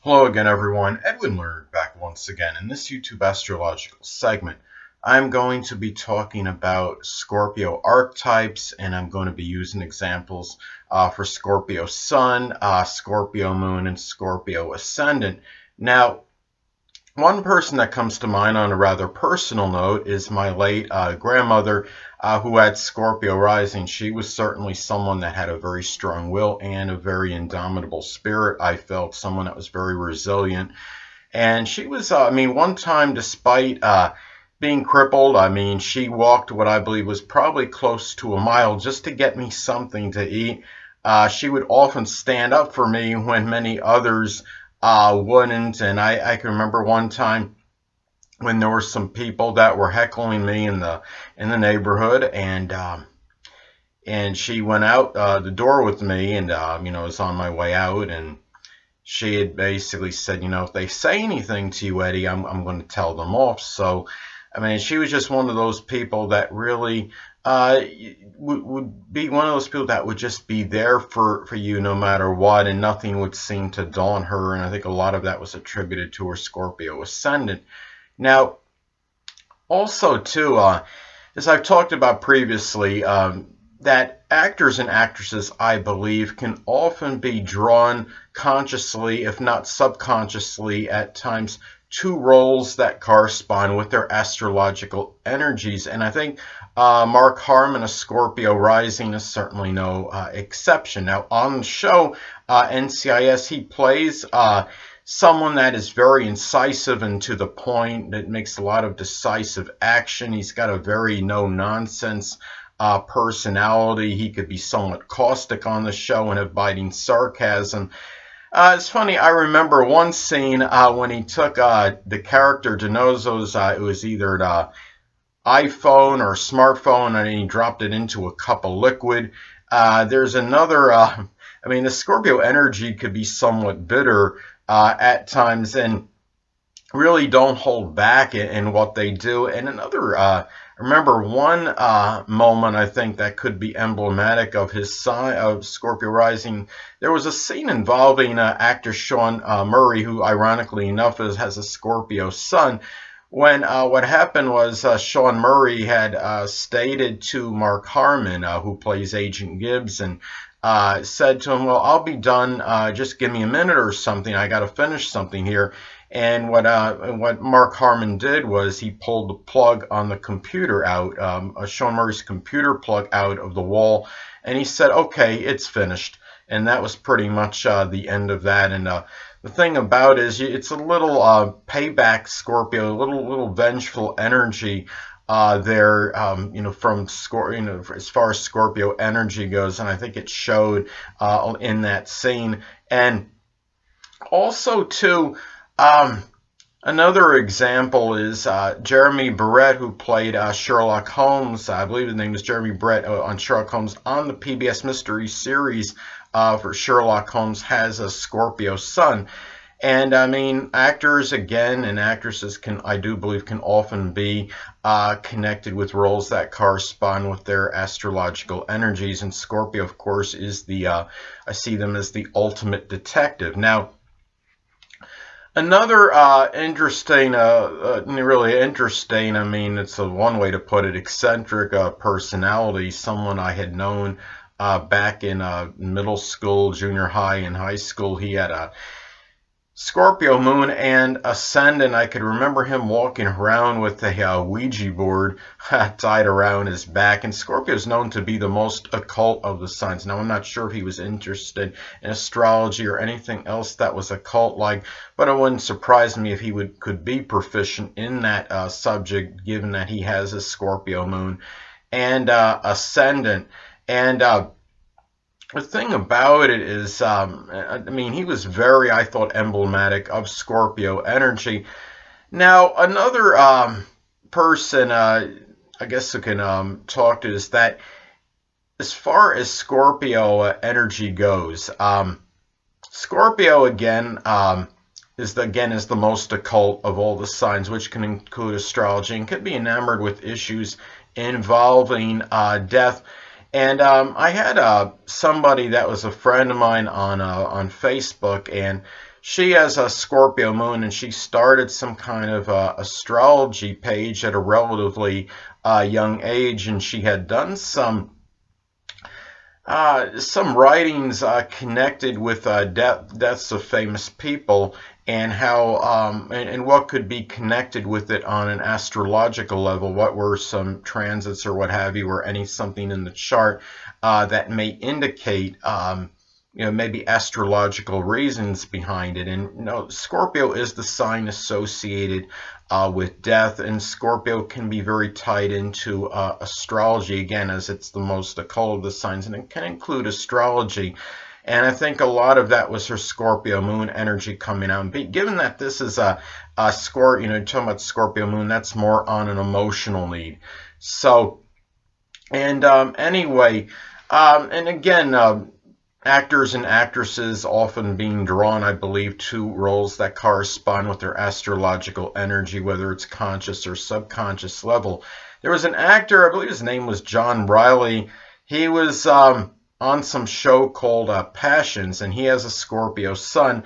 Hello again, everyone. Edwin Learnard back once again. In this YouTube astrological segment, I'm going to be talking about Scorpio archetypes, and I'm going to be using examples for Scorpio Sun, Scorpio Moon, and Scorpio Ascendant. Now, one person that comes to mind on a rather personal note is my late grandmother, who had Scorpio rising. She was certainly someone that had a very strong will and a very indomitable spirit. I felt someone that was very resilient. And she was, one time, despite being crippled, she walked what I believe was probably close to a mile just to get me something to eat. She would often stand up for me when many others wouldn't. And I can remember one time when there were some people that were heckling me in the neighborhood, and she went out the door with me, and was on my way out, and she had basically said, if they say anything to you, Eddie, I'm going to tell them off. So, she was just one of those people that really would be one of those people that would just be there for you no matter what, and nothing would seem to daunt her. And I think a lot of that was attributed to her Scorpio ascendant. Now, also, too, as I've talked about previously, that actors and actresses, I believe, can often be drawn consciously, if not subconsciously, at times to roles that correspond with their astrological energies. And I think Mark Harmon, a Scorpio rising, is certainly no exception. Now, on the show, NCIS, he plays someone that is very incisive and to the point, that makes a lot of decisive action. He's got a very no-nonsense personality. He could be somewhat caustic on the show and have biting sarcasm. It's funny, I remember one scene when he took the character DiNozzo's, it was either an iPhone or smartphone, and he dropped it into a cup of liquid. There's another, the Scorpio energy could be somewhat bitter at times, and really don't hold back in what they do. And another, I remember one moment, I think, that could be emblematic of his sign of Scorpio rising. There was a scene involving actor Sean Murray, who ironically enough has a Scorpio sun. When what happened was Sean Murray had stated to Mark Harmon, who plays Agent Gibbs, and said to him, well, I'll be done, just give me a minute or something, I got to finish something here. And what Mark Harmon did was he pulled the plug on the computer out, Sean Murray's computer plug out of the wall, and he said, okay, it's finished. And that was pretty much the end of that. And the thing about it is, it's a little payback Scorpio, a little vengeful energy there, from Scorpio, as far as Scorpio energy goes, and I think it showed in that scene. And also, too, another example is Jeremy Brett, who played Sherlock Holmes. I believe his name is Jeremy Brett on Sherlock Holmes on the PBS Mystery Series for Sherlock Holmes, has a Scorpio sun. And actors again and actresses I do believe, can often be connected with roles that correspond with their astrological energies. And Scorpio, of course, is I see them as the ultimate detective. Now, another interesting, really interesting, it's a one way to put it, eccentric personality, someone I had known back in middle school, junior high, and high school. He had a Scorpio moon and ascendant. I could remember him walking around with a Ouija board tied around his back. And Scorpio is known to be the most occult of the signs. Now, I'm not sure if he was interested in astrology or anything else that was occult-like, but it wouldn't surprise me if he could be proficient in that subject, given that he has a Scorpio moon and ascendant. And the thing about it is, he was very, I thought, emblematic of Scorpio energy. Now, another person, I guess, who can talk to is that as far as Scorpio energy goes, Scorpio again is the most occult of all the signs, which can include astrology, and could be enamored with issues involving death. And I had somebody that was a friend of mine on Facebook, and she has a Scorpio moon, and she started some kind of astrology page at a relatively young age, and she had done some writings connected with deaths of famous people, and how and what could be connected with it on an astrological level. What were some transits or what have you, or any something in the chart that may indicate maybe astrological reasons behind it. And Scorpio is the sign associated with death, and Scorpio can be very tied into astrology, again, as it's the most occult of the signs, and it can include astrology. And I think a lot of that was her Scorpio moon energy coming out. And given that this is a Scorpio, talking about Scorpio moon, that's more on an emotional need. So, and anyway, and again, actors and actresses often being drawn, I believe, to roles that correspond with their astrological energy, whether it's conscious or subconscious level. There was an actor, I believe his name was John Riley. He was on some show called Passions, and he has a Scorpio sun.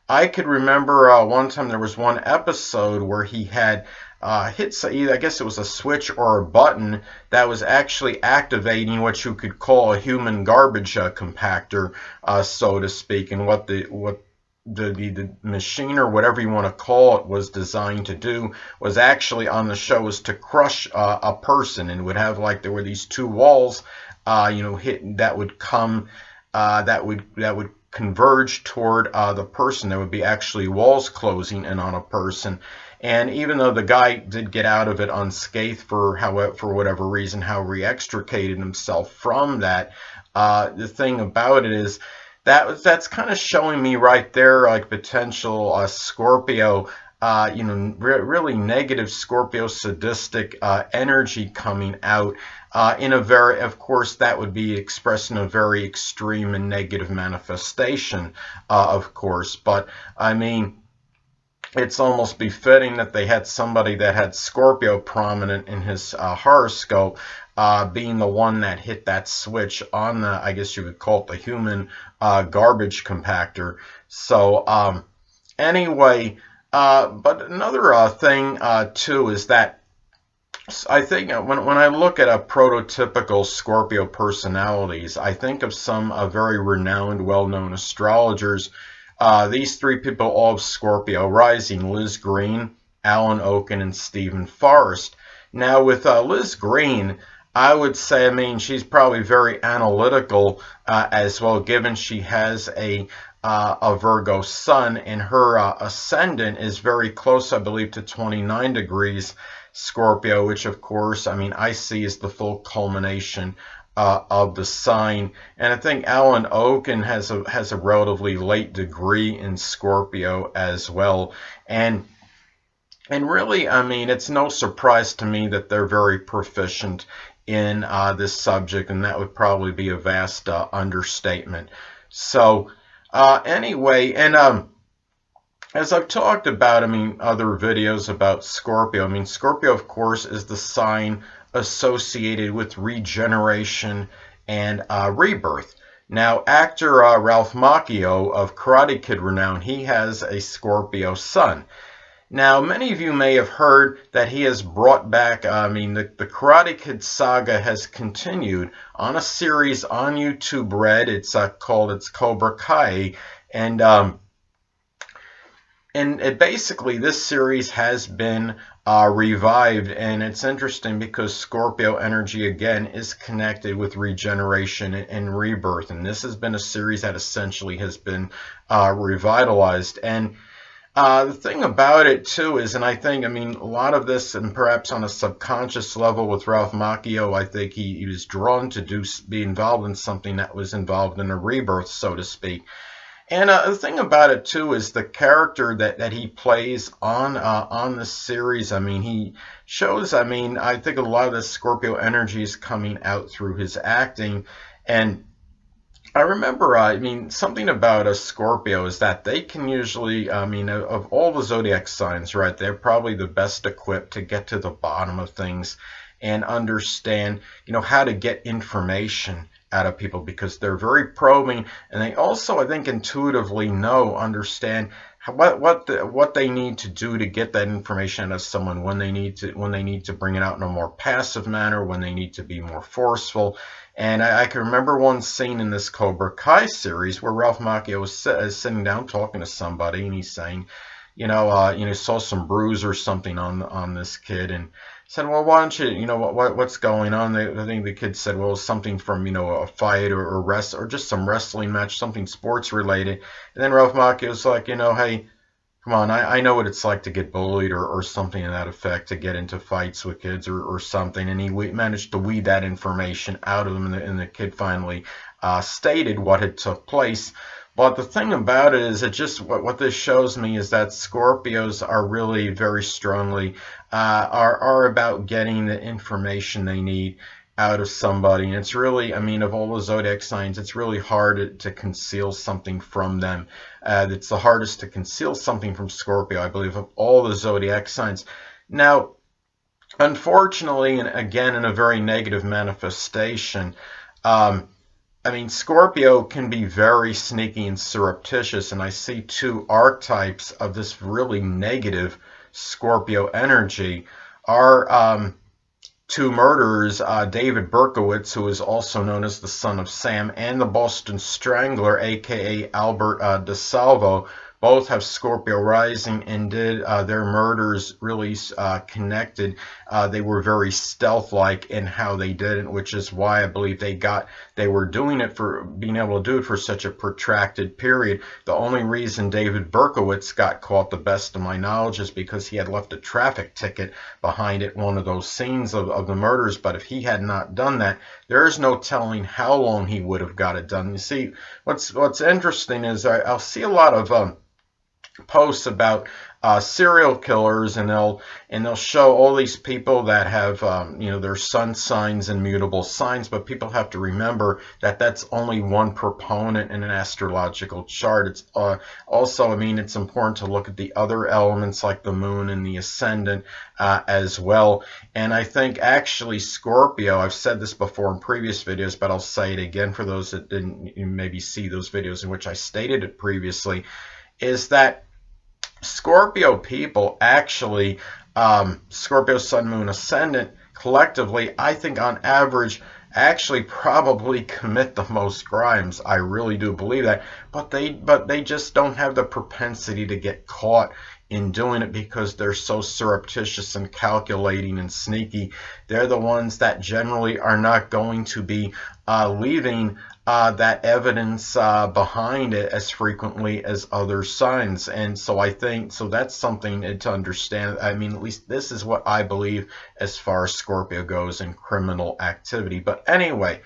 I could remember one time there was one episode where he had hit, I guess it was a switch or a button that was actually activating what you could call a human garbage compactor, so to speak. And what the machine, or whatever you want to call it, was designed to do was actually on the show was to crush a person, and would have, like, there were these two walls, hit that would come, that would converge toward the person. There would be actually walls closing in on a person. And even though the guy did get out of it unscathed for whatever reason, however he extricated himself from that, the thing about it is that's kind of showing me right there, like, potential Scorpio, really negative Scorpio sadistic energy coming out in a very, of course, that would be expressed in a very extreme and negative manifestation, of course. But I mean, it's almost befitting that they had somebody that had Scorpio prominent in his horoscope, being the one that hit that switch on the, I guess you would call it, the human garbage compactor. So anyway, but another thing too is that I think when I look at a prototypical Scorpio personalities, I think of some very renowned, well-known astrologers. These three people all have Scorpio rising: Liz Green, Alan Oken, and Stephen Forrest. Now, with Liz Green, I would say, I mean, she's probably very analytical as well, given she has a Virgo sun, and her ascendant is very close, I believe, to 29 degrees Scorpio, which, of course, I mean, I see as the full culmination of the sign. And I think Alan Oken has a relatively late degree in Scorpio as well. And really, I mean, it's no surprise to me that they're very proficient in this subject, and that would probably be a vast understatement. So anyway, and as I've talked about, I mean, other videos about Scorpio, I mean, Scorpio, of course, is the sign associated with regeneration and rebirth. Now, actor Ralph Macchio of Karate Kid renown, he has a Scorpio sun. Now, many of you may have heard that he has brought back, I mean, the Karate Kid saga has continued on a series on YouTube Red. It's called Cobra Kai, and basically this series has been revived, and it's interesting because Scorpio energy again is connected with regeneration and rebirth, and this has been a series that essentially has been revitalized. And the thing about it too is, and I think, I mean, a lot of this, and perhaps on a subconscious level with Ralph Macchio, I think he was drawn to be involved in something that was involved in a rebirth, so to speak. And the thing about it too is the character that he plays on this series. I mean, he shows, I mean, I think a lot of the Scorpio energy is coming out through his acting. And I remember, I mean, something about a Scorpio is that they can usually, I mean, of all the zodiac signs, right, they're probably the best equipped to get to the bottom of things and understand, how to get information out of people, because they're very probing, and they also, I think, intuitively understand what they need to do to get that information out of someone, when they need to bring it out in a more passive manner, when they need to be more forceful. And I can remember one scene in this Cobra Kai series where Ralph Macchio was sitting down talking to somebody, and he's saying, saw some bruise or something on this kid, and said, well, why don't you, what's going on? I think the kid said, well, something from, a fight or just some wrestling match, something sports related. And then Ralph Macchio was like, hey, come on, I know what it's like to get bullied or something to that effect, to get into fights with kids or something. And he managed to weed that information out of him, and the kid finally stated what had took place. But the thing about it is, what this shows me is that Scorpios are really very strongly are about getting the information they need out of somebody. And it's really, of all the zodiac signs, it's really hard to conceal something from them. It's the hardest to conceal something from Scorpio, I believe, of all the zodiac signs. Now, unfortunately, and again in a very negative manifestation, Scorpio can be very sneaky and surreptitious, and I see two archetypes of this really negative Scorpio energy are two murderers, David Berkowitz, who is also known as the Son of Sam, and the Boston Strangler, aka Albert DeSalvo. Both have Scorpio rising, and did their murders really connected. They were very stealth-like in how they did it, which is why I believe they were doing it, for being able to do it for such a protracted period. The only reason David Berkowitz got caught, the best of my knowledge, is because he had left a traffic ticket behind it, one of those scenes of the murders. But if he had not done that, there is no telling how long he would have got it done. You see, what's interesting is I'll see a lot of posts about serial killers, and they'll show all these people that have their sun signs and mutable signs, but people have to remember that that's only one proponent in an astrological chart. It's also, it's important to look at the other elements like the moon and the ascendant as well. And I think actually Scorpio, I've said this before in previous videos, but I'll say it again for those that didn't maybe see those videos in which I stated it previously, is that Scorpio people actually, Scorpio, Sun, Moon, Ascendant, collectively, I think on average, actually probably commit the most crimes. I really do believe that. But they just don't have the propensity to get caught in doing it, because they're so surreptitious and calculating and sneaky. They're the ones that generally are not going to be leaving that evidence behind it as frequently as other signs. And so I think, that's something to understand. At least this is what I believe as far as Scorpio goes in criminal activity. But anyway,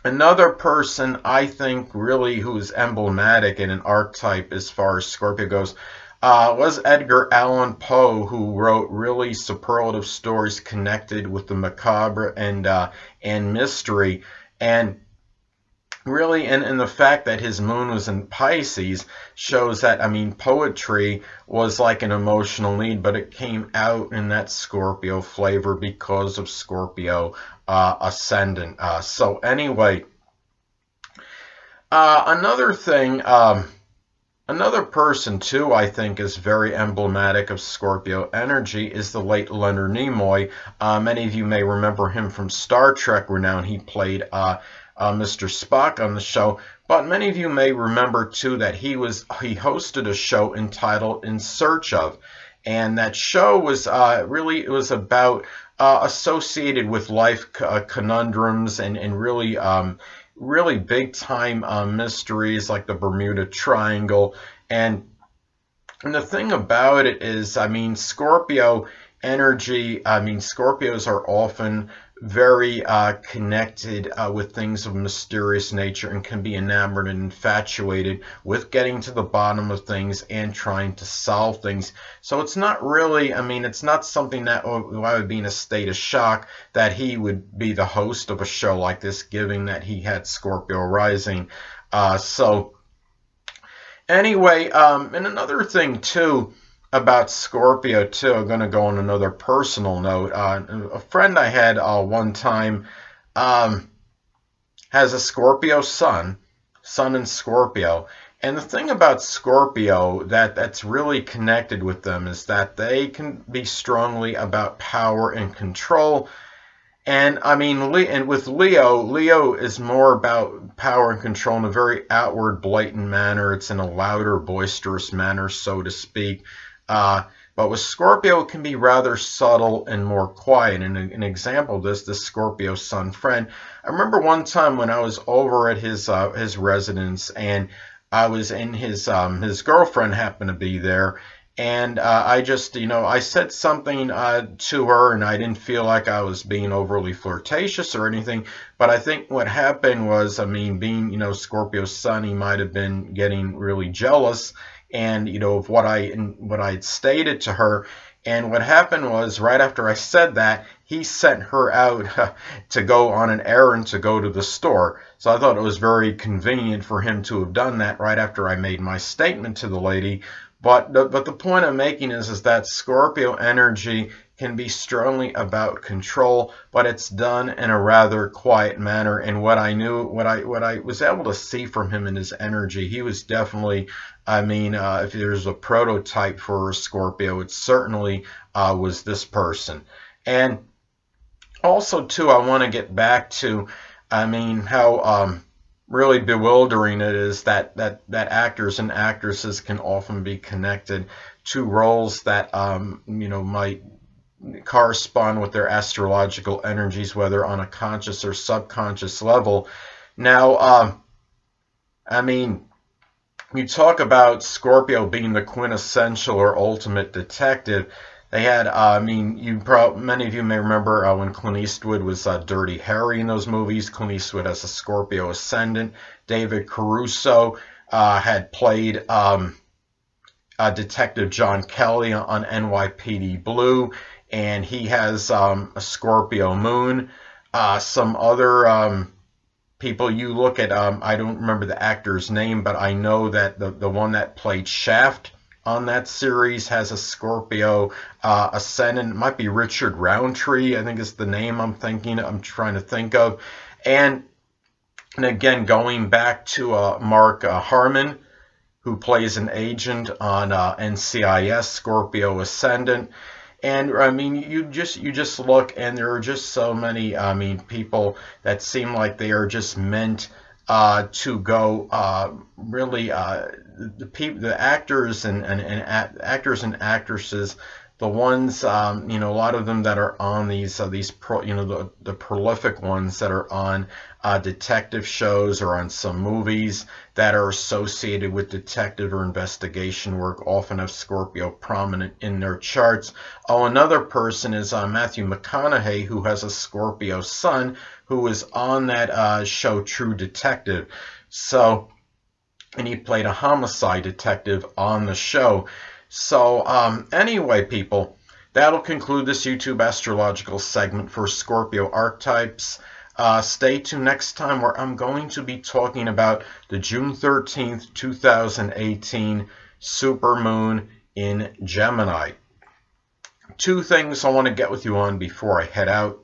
another person I think really who's emblematic in an archetype as far as Scorpio goes was Edgar Allan Poe, who wrote really superlative stories connected with the macabre and mystery. And really, and the fact that his moon was in Pisces shows that, poetry was like an emotional need, but it came out in that Scorpio flavor because of Scorpio ascendant. So anyway, another thing, another person too I think is very emblematic of Scorpio energy is the late Leonard Nimoy. Many of you may remember him from Star Trek renown. He played Mr. Spock on the show, but many of you may remember too that he hosted a show entitled In Search Of, and that show was it was about associated with life conundrums and really big time mysteries like the Bermuda Triangle. And the thing about it is, Scorpio energy, Scorpios are often very connected with things of mysterious nature, and can be enamored and infatuated with getting to the bottom of things and trying to solve things. So it's not really, it's not something that I would be in a state of shock that he would be the host of a show like this, given that he had Scorpio rising. So anyway, and another thing too, about Scorpio too, I'm going to go on another personal note. A friend I had one time um, has a Scorpio sun in Scorpio. And the thing about Scorpio that's really connected with them is that they can be strongly about power and control. And I mean, and with Leo is more about power and control in a very outward, blatant manner. It's in a louder, boisterous manner, so to speak. Uh, but with Scorpio, it can be rather subtle and more quiet. And an example of this Scorpio sun friend, I remember one time when I was over at his residence, and I was in his girlfriend happened to be there, and I just, I said something to her, and I didn't feel like I was being overly flirtatious or anything. But I think what happened was, I mean, being, Scorpio's sun, he might have been getting really jealous, and of what I had stated to her. And what happened was, right after I said that, he sent her out to go on an errand to go to the store. So I thought it was very convenient for him to have done that right after I made my statement to the lady. But the point I'm making is that Scorpio energy can be strongly about control, but it's done in a rather quiet manner. And what I was able to see from him in his energy, he was definitely, I mean, if there's a prototype for a Scorpio, it certainly was this person. And also, too, I want to get back to, I mean, how really bewildering it is that actors and actresses can often be connected to roles that might correspond with their astrological energies, whether on a conscious or subconscious level. Now, I mean, you talk about Scorpio being the quintessential or ultimate detective. They had, I mean, many of you may remember when Clint Eastwood was Dirty Harry in those movies. Clint Eastwood has a Scorpio ascendant. David Caruso had played Detective John Kelly on NYPD Blue, and he has a Scorpio moon. Some other people you look at, I don't remember the actor's name, but I know that the one that played Shaft on that series has a Scorpio ascendant. It might be Richard Roundtree, I think is the name I'm trying to think of. And again, going back to Mark Harmon, who plays an agent on NCIS, Scorpio ascendant. And I mean, you just look, and there are just so many, I mean, people that seem like they are just meant to go really the actors and actors and actresses, the ones a lot of them that are on these the prolific ones that are on detective shows or on some movies that are associated with detective or investigation work often have Scorpio prominent in their charts. Oh, another person is Matthew McConaughey, who has a Scorpio sun, who was on that show True Detective. So, and he played a homicide detective on the show. So anyway, people, that'll conclude this YouTube astrological segment for Scorpio archetypes. Stay tuned next time, where I'm going to be talking about the June 13th, 2018 supermoon in Gemini. Two things I want to get with you on before I head out.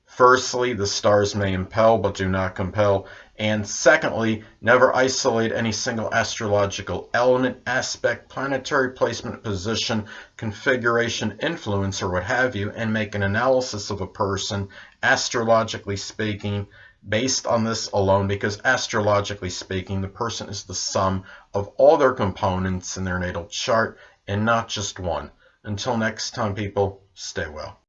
Firstly, the stars may impel but do not compel. And secondly, never isolate any single astrological element, aspect, planetary placement, position, configuration, influence, or what have you, and make an analysis of a person, astrologically speaking, based on this alone, because astrologically speaking, the person is the sum of all their components in their natal chart and not just one. Until next time, people, stay well.